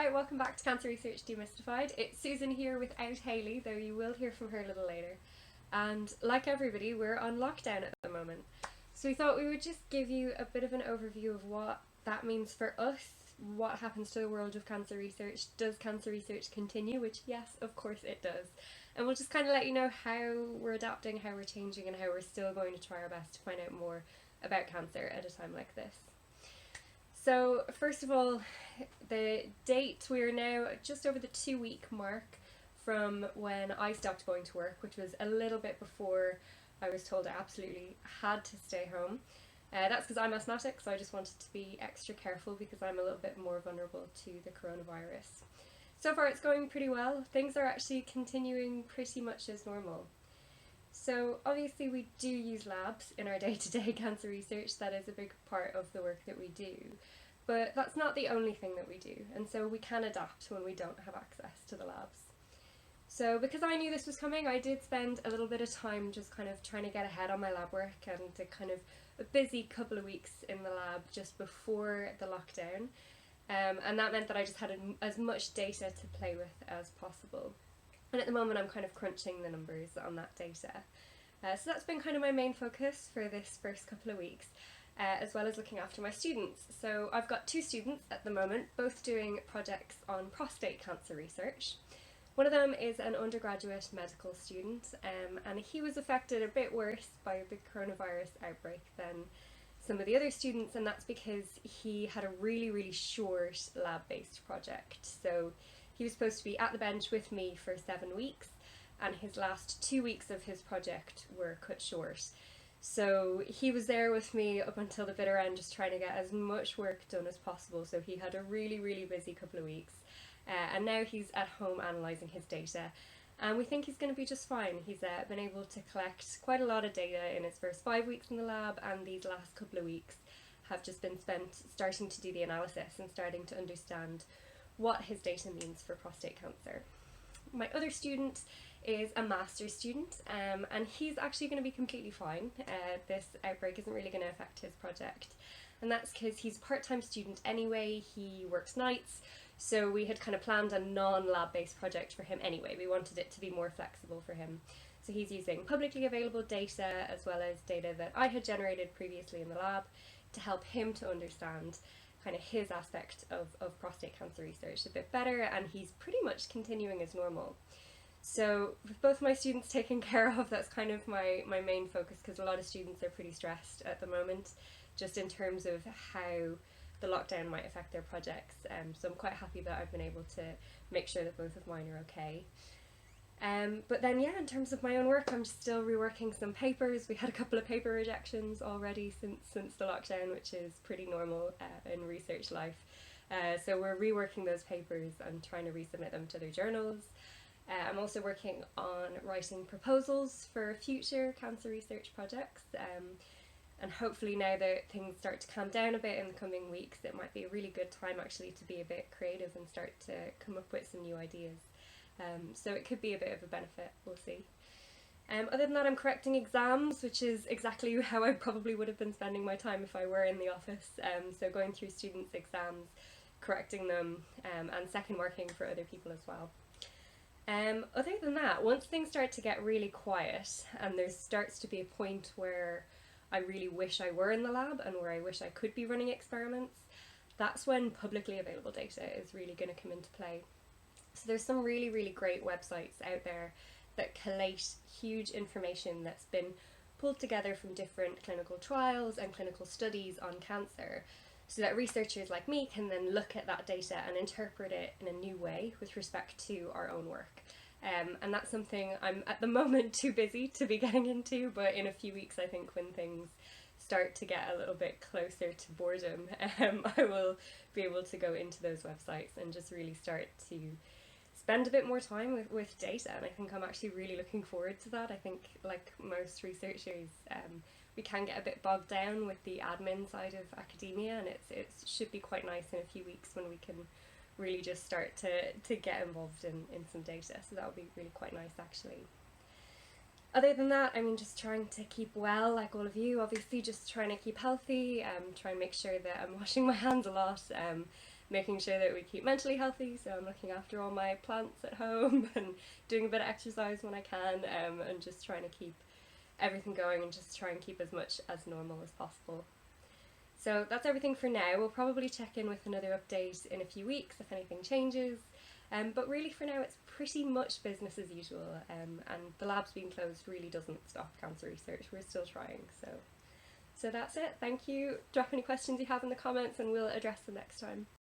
Hi, welcome back to Cancer Research Demystified. It's Susan here without Hayley, though you will hear from her a little later. And like everybody, we're on lockdown at the moment. So we thought we would just give you a bit of an overview of what that means for us, what happens to the world of cancer research. Does cancer research continue? Which, yes, of course it does. And we'll just kind of let you know how we're adapting, how we're changing, and how we're still going to try our best to find out more about cancer at a time like this. So first of all, the date, we are now just over the 2-week mark from when I stopped going to work, which was a little bit before I was told I absolutely had to stay home. That's because I'm asthmatic, so I just wanted to be extra careful because I'm a little bit more vulnerable to the coronavirus. So far it's going pretty well. Things are actually continuing pretty much as normal. So obviously we do use labs in our day-to-day cancer research. That is a big part of the work that we do. But that's not the only thing that we do, and so we can adapt when we don't have access to the labs. So because I knew this was coming, I did spend a little bit of time just kind of trying to get ahead on my lab work and did kind of a busy couple of weeks in the lab just before the lockdown. And that meant that I just had as much data to play with as possible. And at the moment I'm kind of crunching the numbers on that data. So that's been kind of my main focus for this first couple of weeks, as well as looking after my students. So I've got 2 students at the moment, both doing projects on prostate cancer research. One of them is an undergraduate medical student, and he was affected a bit worse by the coronavirus outbreak than some of the other students, and that's because he had a really short lab-based project. So he was supposed to be at the bench with me for 7 weeks, and his last 2 weeks of his project were cut short. So he was there with me up until the bitter end, just trying to get as much work done as possible. So he had a really busy couple of weeks, and now he's at home analysing his data, and we think he's going to be just fine. He's been able to collect quite a lot of data in his first 5 weeks in the lab, and these last couple of weeks have just been spent starting to do the analysis and starting to understand what his data means for prostate cancer. My other student is a master's student, and he's actually going to be completely fine. This outbreak isn't really going to affect his project, and that's because he's a part-time student anyway. He works nights, so we had kind of planned a non-lab based project for him anyway. We wanted it to be more flexible for him. So he's using publicly available data as well as data that I had generated previously in the lab to help him to understand kind of his aspect of prostate cancer research a bit better, and he's pretty much continuing as normal. So with both my students taken care of, that's kind of my main focus, because a lot of students are pretty stressed at the moment just in terms of how the lockdown might affect their projects. So I'm quite happy that I've been able to make sure that both of mine are okay. But then in terms of my own work, I'm still reworking some papers. We had a couple of paper rejections already since the lockdown, which is pretty normal in research life. So we're reworking those papers and trying to resubmit them to their journals. I'm also working on writing proposals for future cancer research projects. And hopefully now that things start to calm down a bit in the coming weeks, it might be a really good time actually to be a bit creative and start to come up with some new ideas. So it could be a bit of a benefit, we'll see. Other than that, I'm correcting exams, which is exactly how I probably would have been spending my time if I were in the office. So going through students' exams, correcting them, and second marking for other people as well. Other than that, once things start to get really quiet and there starts to be a point where I really wish I were in the lab and where I wish I could be running experiments, that's when publicly available data is really going to come into play. So there's some really great websites out there that collate huge information that's been pulled together from different clinical trials and clinical studies on cancer, so that researchers like me can then look at that data and interpret it in a new way with respect to our own work. And that's something I'm at the moment too busy to be getting into, but in a few weeks I think when things start to get a little bit closer to boredom, I will be able to go into those websites and just really start to spend a bit more time with data, and I think I'm actually really looking forward to that. I think, like most researchers, we can get a bit bogged down with the admin side of academia, and it should be quite nice in a few weeks when we can really just start to get involved in some data, so that would be really quite nice actually. Other than that, I mean, just trying to keep well, like all of you, obviously, just trying to keep healthy, try and make sure that I'm washing my hands a lot, making sure that we keep mentally healthy. So I'm looking after all my plants at home and doing a bit of exercise when I can, and just trying to keep everything going and just try and keep as much as normal as possible. So that's everything for now. We'll probably check in with another update in a few weeks if anything changes. But really for now it's pretty much business as usual, and the labs being closed really doesn't stop cancer research. We're still trying. So that's it. Thank you. Drop any questions you have in the comments and we'll address them next time.